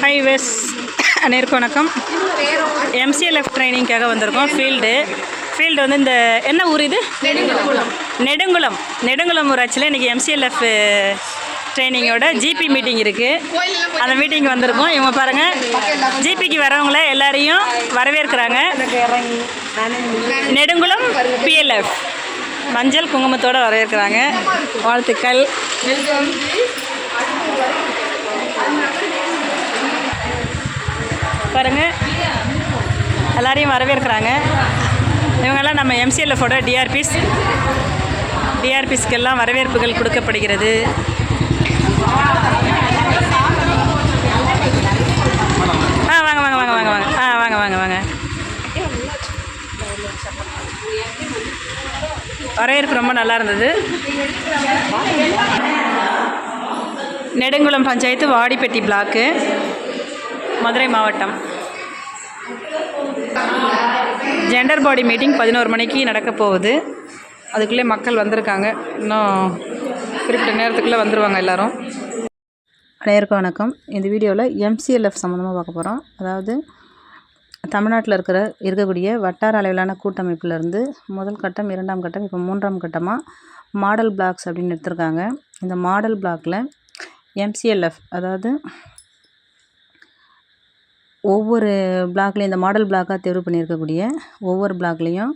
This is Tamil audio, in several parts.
ஹை வெஸ் அனைவருக்கும் வணக்கம். எம்சிஎல்எஃப் ட்ரைனிங்காக வந்திருக்கோம். ஃபீல்டு வந்து இந்த என்ன ஊர் இது? நெடுங்குளம் ஊராட்சியில் இன்றைக்கி எம்சிஎல்எஃப் ட்ரைனிங்கோட ஜிபி மீட்டிங் இருக்குது. அந்த மீட்டிங் வந்திருக்கோம். இவங்க பாருங்கள், ஜிபிக்கு வரவங்கள எல்லாரையும் வரவேற்கிறாங்க. நெடுங்குளம் பிஎல்எஃப் மஞ்சள் குங்குமத்தோடு வரவேற்கிறாங்க. வாழ்த்துக்கள். பாருங்கள், எல்லாரையும் வரவேற்கிறாங்க. இவங்கெல்லாம் நம்ம எம்சிஎல்எஃபோட டிஆர்பிஸ்க்கெல்லாம் வரவேற்புகள் கொடுக்கப்படுகிறது. வாங்க வாங்க வாங்க வாங்க வாங்க வாங்க வாங்க வாங்க வரவேற்பு ரொம்ப நல்லா இருந்தது. நெடுங்குளம் பஞ்சாயத்து, வாடிப்பட்டி பிளாக்கு, மதுரை மாவட்டம். ஜெண்டர் பாடி மீட்டிங் 11 மணிக்கு நடக்க போகுது. அதுக்குள்ளே மக்கள் வந்திருக்காங்க. இன்னும் குறிப்பிட்ட நேரத்துக்குள்ளே வந்துடுவாங்க எல்லோரும். அனைவருக்கும் வணக்கம். இந்த வீடியோவில் எம்சிஎல்எஃப் சம்மந்தமாக பார்க்க போகிறோம். அதாவது தமிழ்நாட்டில் இருக்கக்கூடிய வட்டார அளவிலான கூட்டமைப்பிலேருந்து முதல் கட்டம், 2ஆம் கட்டம், இப்போ 3ஆம் கட்டமாக மாடல் பிளாக்ஸ் அப்படின்னு எடுத்திருக்காங்க. இந்த மாடல் பிளாக்கில் எம்சிஎல்எஃப், அதாவது ஒவ்வொரு பிளாக்லேயும் இந்த மாடல் பிளாக்காக தேர்வு பண்ணியிருக்கக்கூடிய ஒவ்வொரு பிளாக்லேயும்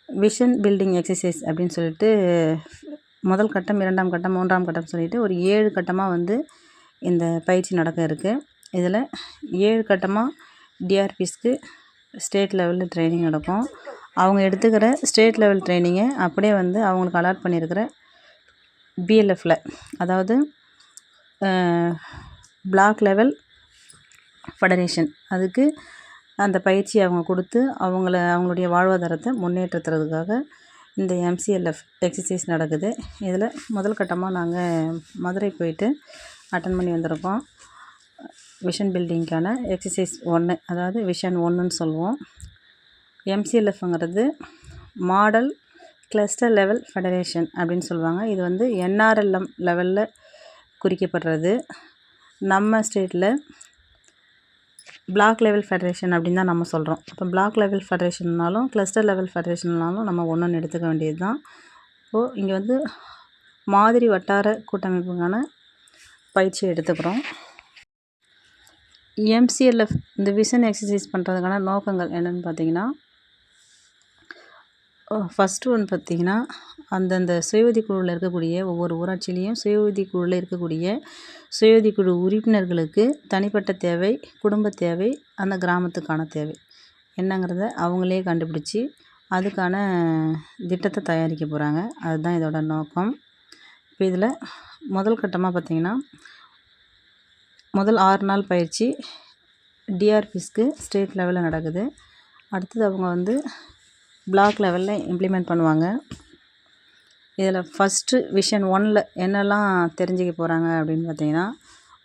விஷன் பில்டிங் எக்ஸசைஸ் அப்படின்னு சொல்லிட்டு முதல் கட்டம், 2ஆம் கட்டம், 3ஆம் கட்டம் சொல்லிட்டு ஒரு 7 கட்டமாக வந்து இந்த பயிற்சி நடக்க இருக்குது. இதில் 7 கட்டமாக டிஆர்பிஸ்க்கு ஸ்டேட் லெவலில் ட்ரைனிங் நடக்கும். அவங்க எடுத்துக்கிற ஸ்டேட் லெவல் ட்ரைனிங்கை அப்படியே வந்து அவங்களுக்கு அலாட் பண்ணியிருக்கிற பிஎல்எஃப்பில், அதாவது பிளாக் லெவல் ஃபெடரேஷன், அதுக்கு அந்த பயிற்சி அவங்க கொடுத்து அவங்களுடைய வாழ்வாதாரத்தை முன்னேற்றத்துறதுக்காக இந்த எம்சிஎல்எஃப் எக்ஸசைஸ் நடக்குது. இதில் முதல் கட்டமாக நாங்கள் மதுரை போயிட்டு அட்டன் பண்ணி வந்திருக்கோம். விஷன் பில்டிங்க்கான எக்ஸசைஸ் 1, அதாவது விஷன் 1ன்னு சொல்லுவோம். எம்சிஎல்எஃப்ங்கிறது மாடல் கிளஸ்டர் லெவல் ஃபெடரேஷன் அப்படின்னு சொல்லுவாங்க. இது வந்து என்ஆர்எல்எம் லெவலில் குறிக்கப்படுறது. நம்ம ஸ்டேட்டில் பிளாக் லெவல் ஃபெடரேஷன் அப்படின்னு தான் நம்ம சொல்கிறோம். இப்போ பிளாக் லெவல் ஃபெடரேஷன்னாலும் கிளஸ்டர் லெவல் ஃபெடரேஷன்னாலும் நம்ம ஒன்று எடுத்துக்க வேண்டியது தான். இப்போது இங்கே வந்து மாதிரி வட்டார கூட்டமைப்புக்கான பயிற்சியை எடுத்துக்கிறோம். எம்சிஎல்எஃப் இந்த விஷன் எக்ஸசைஸ் பண்ணுறதுக்கான நோக்கங்கள் என்னென்னு பார்த்தீங்கன்னா, ஃபஸ்ட்டு ஒன்று பார்த்திங்கன்னா, அந்தந்த சுயஉதவி குழுவில் இருக்கக்கூடிய ஒவ்வொரு ஊராட்சியிலையும் சுயஉதவி குழுவில் இருக்கக்கூடிய சுயஉதவி குழு உறுப்பினர்களுக்கு தனிப்பட்ட தேவை, குடும்ப தேவை, அந்த கிராமத்துக்கான தேவை என்னங்கிறத அவங்களே கண்டுபிடிச்சி அதுக்கான திட்டத்தை தயாரிக்க போகிறாங்க. அதுதான் இதோட நோக்கம். இப்போ இதில் முதல் கட்டமாக பார்த்திங்கன்னா, முதல் 6 நாள் பயிற்சி டிஆர்பிஸ்க்கு ஸ்டேட் லெவலில் நடக்குது. அடுத்தது அவங்க வந்து பிளாக் லெவலில் இம்ப்ளிமெண்ட் பண்ணுவாங்க. இதில் ஃபஸ்ட்டு விஷன் 1ல் என்னெல்லாம் தெரிஞ்சுக்க போகிறாங்க அப்படின்னு பார்த்தீங்கன்னா,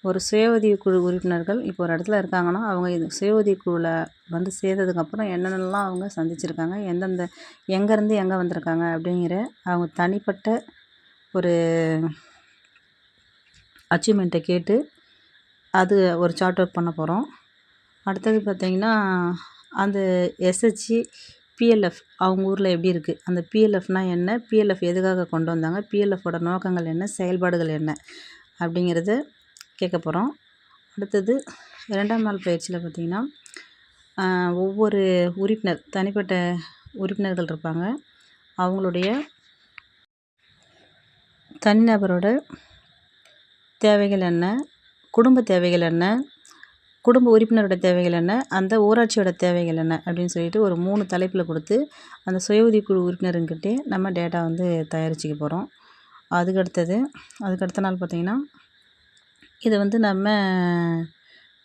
ஒரு சுய உதவி குழு உறுப்பினர்கள் இப்போ ஒரு இடத்துல இருக்காங்கன்னா, அவங்க இது சுய உதவி குழுவில் வந்து சேர்ந்ததுக்கப்புறம் என்னென்னலாம் அவங்க சந்திச்சிருக்காங்க, எங்கேருந்து எங்கே வந்திருக்காங்க அப்படிங்கிற அவங்க தனிப்பட்ட ஒரு அச்சீவ்மெண்ட்டை கேட்டு அது ஒரு சார்ட் அவுட் பண்ண போகிறோம். அடுத்தது பார்த்திங்கன்னா, அந்த எஸ்ஹெச்சி பிஎல்எஃப் அவங்க ஊரில் எப்படி இருக்குது, அந்த பிஎல்எஃப்னால் என்ன, பிஎல்எஃப் எதுக்காக கொண்டு வந்தாங்க, பிஎல்எஃபோட நோக்கங்கள் என்ன, செயல்பாடுகள் என்ன அப்படிங்கிறது கேட்க போகிறோம். அடுத்தது 2ஆம் நாள் பயிற்சியில் பார்த்திங்கன்னா, ஒவ்வொரு உறுப்பினர் தனிப்பட்ட உறுப்பினர்கள் இருப்பாங்க. அவங்களுடைய தனிநபரோட தேவைகள் என்ன, குடும்ப தேவைகள் என்ன, குடும்ப உறுப்பினரோட தேவைகள் என்ன, அந்த ஊராட்சியோட தேவைகள் என்ன அப்படின்னு சொல்லிட்டு ஒரு 3 தலைப்பில் கொடுத்து அந்த சுய உதவி குழு உறுப்பினருங்கிட்டே நம்ம டேட்டா வந்து தயாரிச்சிக்க போகிறோம். அதுக்கடுத்த நாள் பார்த்திங்கன்னா, இதை வந்து நம்ம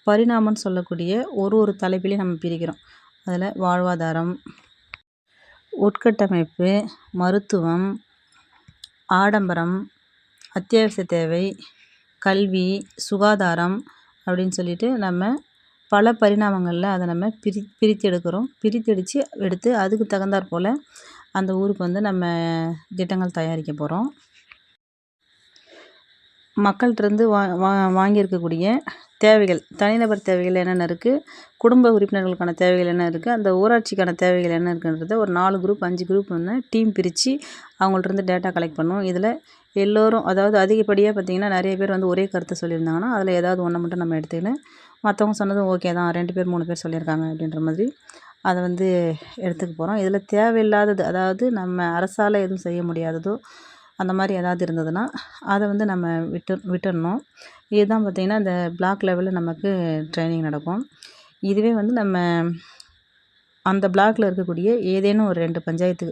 பரிணாமம்னு சொல்லக்கூடிய ஒரு தலைப்பிலையும் நம்ம பிரிக்கிறோம். அதில் வாழ்வாதாரம், உட்கட்டமைப்பு, மருத்துவம், ஆடம்பரம், அத்தியாவசிய தேவை, கல்வி, சுகாதாரம் அப்படின்னு சொல்லிட்டு நம்ம பல பரிணாமங்களில் அதை நம்ம பிரித்தெடுத்து அதுக்கு தகுந்தாற் போல் அந்த ஊருக்கு வந்து நம்ம திட்டங்கள் தயாரிக்க போகிறோம். மக்கள்கிட்டருந்து வாங்கியிருக்கக்கூடிய தேவைகள், தனிநபர் தேவைகள் என்னென்ன இருக்குது, குடும்ப உறுப்பினர்களுக்கான தேவைகள் என்ன இருக்குது, அந்த ஊராட்சிக்கான தேவைகள் என்ன இருக்குன்றத ஒரு 4 குரூப் 5 குரூப் வந்து டீம் பிரித்து அவங்கள்ட்ட டேட்டா கலெக்ட் பண்ணுவோம். இதில் எல்லோரும் அதாவது அதிகப்படியாக பார்த்திங்கன்னா நிறைய பேர் வந்து ஒரே கருத்து சொல்லியிருந்தாங்கன்னா அதில் ஏதாவது ஒன்றை மட்டும் நம்ம எடுத்துக்கின்னு மற்றவங்க சொன்னதும் ஓகே தான் 2 பேர் 3 பேர் சொல்லியிருக்காங்க அப்படின்ற மாதிரி அதை வந்து எடுத்துக்க போகிறோம். இதில் தேவையில்லாதது அதாவது நம்ம அரசால் எதுவும் செய்ய முடியாததோ அந்த மாதிரி ஏதாவது இருந்ததுன்னா அதை வந்து நம்ம விட்டுடணும். இதுதான் பார்த்திங்கன்னா இந்த பிளாக் லெவலில் நமக்கு ட்ரைனிங் நடக்கும். இதுவே வந்து நம்ம அந்த பிளாக்கில் இருக்கக்கூடிய ஏதேனும் ஒரு 2 பஞ்சாயத்து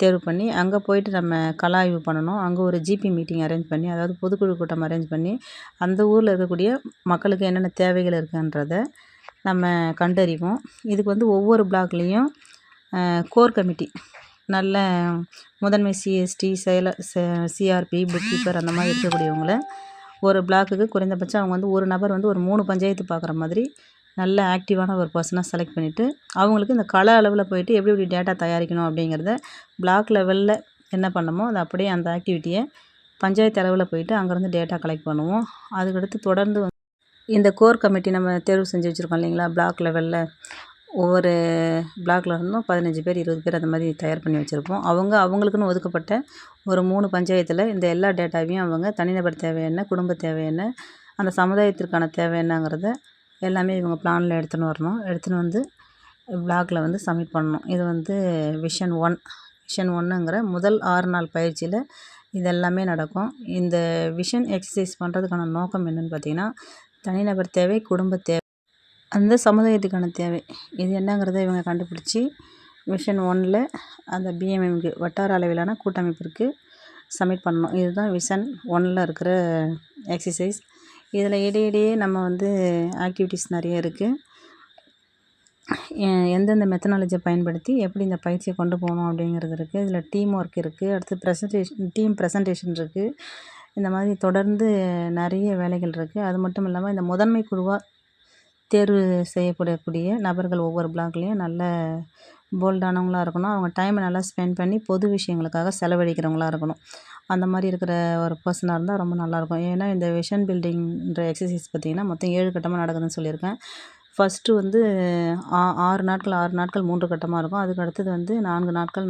தேர்வு பண்ணி அங்கே போயிட்டு நம்ம கள ஆய்வு பண்ணணும். அங்கே ஒரு ஜிபி மீட்டிங் அரேஞ்ச் பண்ணி அதாவது பொதுக்குழு கூட்டம் அரேஞ்ச் பண்ணி அந்த ஊரில் இருக்கக்கூடிய மக்களுக்கு என்னென்ன தேவைகள் இருக்குன்றதை நம்ம கண்டறிவோம். இதுக்கு வந்து ஒவ்வொரு பிளாக்லேயும் கோர் கமிட்டி நல்ல முதன்மை சிஎஸ்டி சிஆர்பி புக் கீப்பர் அந்த மாதிரி இருக்கக்கூடியவங்கள ஒரு பிளாக்குக்கு குறைந்தபட்சம் அவங்க வந்து ஒரு நபர் வந்து ஒரு 3 பஞ்சாயத்து பார்க்குற மாதிரி நல்ல ஆக்டிவான ஒரு பர்சனாக செலக்ட் பண்ணிவிட்டு அவங்களுக்கு இந்த கள அளவில் போயிட்டு எப்படி எப்படி டேட்டா தயாரிக்கணும் அப்படிங்கிறத பிளாக் லெவலில் என்ன பண்ணமோ அதை அப்படியே அந்த ஆக்டிவிட்டியை பஞ்சாயத்து அளவில் போயிட்டு அங்கேருந்து டேட்டா கலெக்ட் பண்ணுவோம். அதுக்கடுத்து தொடர்ந்து இந்த கோர் கமிட்டி நம்ம தேர்வு செஞ்சு வச்சுருக்கோம் இல்லைங்களா, பிளாக் லெவலில் ஒவ்வொரு பிளாக்ல இருந்தும் 15 பேர் 20 பேர் அந்த மாதிரி தயார் பண்ணி வச்சுருப்போம். அவங்களுக்குன்னு ஒதுக்கப்பட்ட ஒரு 3 பஞ்சாயத்தில் இந்த எல்லா டேட்டாவையும் அவங்க தனிநபர் தேவை என்ன, குடும்ப தேவை என்ன, அந்த சமுதாயத்திற்கான தேவை என்னங்கிறத எல்லாமே இவங்க பிளானில் எடுத்துன்னு வரணும். எடுத்துன்னு வந்து பிளாகில் வந்து சப்மிட் பண்ணணும். இது வந்து விஷன் 1ங்கிற முதல் 6 நாள் பயிற்சியில் இது எல்லாமே நடக்கும். இந்த விஷன் எக்ஸசைஸ் பண்ணுறதுக்கான நோக்கம் என்னென்னு பார்த்திங்கன்னா தனிநபர் தேவை, குடும்ப தேவை, அந்த சமுதாயத்துக்கான தேவை இது என்னங்கிறத இவங்க கண்டுபிடிச்சி விஷன் 1ல் அந்த பிஎம்எம்க்கு வட்டார அளவிலான கூட்டமைப்பிற்கு சப்மிட் பண்ணணும். இதுதான் விஷன் 1ல் இருக்கிற எக்ஸசைஸ். இதில் இடையிடையே நம்ம வந்து ஆக்டிவிட்டீஸ் நிறைய இருக்குது. எந்தெந்த மெத்தனாலஜியை பயன்படுத்தி எப்படி இந்த பயிற்சியை கொண்டு போகணும் அப்படிங்கிறது இருக்குது. இதில் டீம் ஒர்க் இருக்குது. அடுத்து டீம் ப்ரெசன்டேஷன் இருக்குது. இந்த மாதிரி தொடர்ந்து நிறைய வேலைகள் இருக்குது. அது மட்டும் இல்லாமல் இந்த முதன்மை குழுவாக தேர்வு செய்யப்படக்கூடிய நபர்கள் ஒவ்வொரு பிளாக்லேயும் நல்ல போல்டானவங்களாக இருக்கணும். அவங்க டைமை நல்லா ஸ்பெண்ட் பண்ணி பொது விஷயங்களுக்காக செலவழிக்கிறவங்களா இருக்கணும். அந்த மாதிரி இருக்கிற ஒரு பர்சனாக இருந்தால் ரொம்ப நல்லாயிருக்கும். ஏன்னா இந்த விஷன் பில்டிங்ன்ற எக்ஸசைஸ் பார்த்திங்கன்னா மொத்தம் 7 கட்டமாக நடக்குதுன்னு சொல்லியிருக்கேன். ஃபஸ்ட்டு வந்து 6 நாட்கள் 3 கட்டமாக இருக்கும். அதுக்கு அடுத்தது வந்து 4 நாட்கள்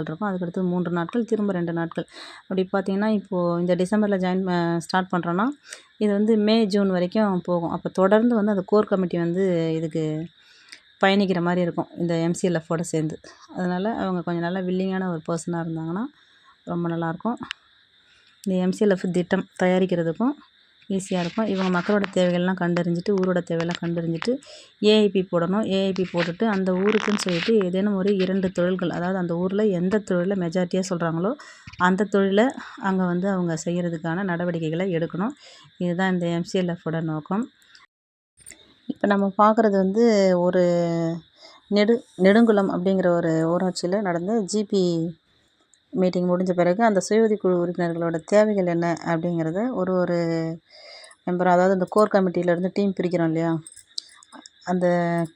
இருக்கும். அதுக்கடுத்தது 3 நாட்கள் திரும்ப 2 நாட்கள். அப்படி பார்த்திங்கன்னா இப்போது இந்த டிசம்பரில் ஸ்டார்ட் பண்ணுறோன்னா இது வந்து மே ஜூன் வரைக்கும் போகும். அப்போ தொடர்ந்து வந்து அந்த கோர் கமிட்டி வந்து இதுக்கு பயணிக்கிற மாதிரி இருக்கும் இந்த எம்சிஎல்எஃபோடு சேர்ந்து. அதனால் அவங்க கொஞ்சம் நல்லா வில்லிங்கான ஒரு பர்சனாக இருந்தாங்கன்னா ரொம்ப நல்லாயிருக்கும். இந்த எம்சிஎல்எஃப் திட்டம் தயாரிக்கிறதுக்கும் ஈஸியாக இருக்கும். இவங்க மக்களோட தேவைகள்லாம் கண்டறிஞ்சிட்டு ஊரோட தேவையெல்லாம் கண்டறிஞ்சிட்டு ஏஐபி போடணும். ஏஐபி போட்டுட்டு அந்த ஊருக்குன்னு சொல்லிட்டு ஏதேனும் ஒரு 2 தொழில்கள் அதாவது அந்த ஊரில் எந்த தொழிலை மெஜாரிட்டியாக சொல்கிறாங்களோ அந்த தொழிலை அங்கே வந்து அவங்க செய்கிறதுக்கான நடவடிக்கைகளை எடுக்கணும். இதுதான் இந்த எம்சிஎல்எஃபோட நோக்கம். இப்போ நம்ம பார்க்குறது வந்து ஒரு நெடுங்குளம் அப்படிங்கிற ஒரு ஊராட்சியில் நடந்த ஜிபி மீட்டிங் முடிஞ்ச பிறகு அந்த சுய குழு உறுப்பினர்களோட தேவைகள் என்ன அப்படிங்கிறத ஒரு மெம்பர் அதாவது அந்த கோர் கமிட்டியிலேருந்து டீம் பிரிக்கிறோம் இல்லையா, அந்த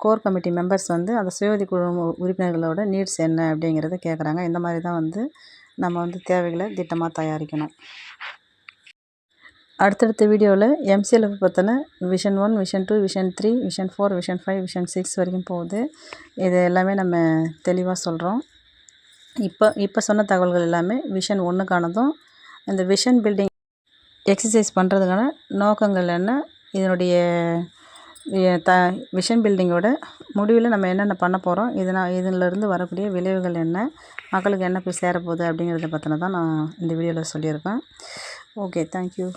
கோர் கமிட்டி மெம்பர்ஸ் வந்து அந்த சுய குழு உறுப்பினர்களோட நீட்ஸ் என்ன அப்படிங்கிறத கேட்குறாங்க. இந்த மாதிரி தான் வந்து நம்ம வந்து தேவைகளை திட்டமாக தயாரிக்கணும். அடுத்தடுத்த வீடியோவில் எம்சிஎல்எஃப் பற்றின vision 1, vision 2, vision 3, vision 4, vision 5, vision 6 வரைக்கும் போகுது. இது எல்லாமே நம்ம தெளிவாக சொல்கிறோம். இப்போ சொன்ன தகவல்கள் எல்லாமே விஷன் 1க்கானதும் இந்த விஷன் பில்டிங் எக்ஸசைஸ் பண்ணுறதுக்கான நோக்கங்கள் என்ன, இதனுடைய விஷன் பில்டிங்கோட முடிவில் நம்ம என்னென்ன பண்ண போகிறோம், இதிலிருந்து வரக்கூடிய விளைவுகள் என்ன, மக்களுக்கு என்ன போய் சேரப்போகுது அப்படிங்கிறத பற்றின தான் நான் இந்த வீடியோவில் சொல்லியிருக்கேன். Okay, thank you.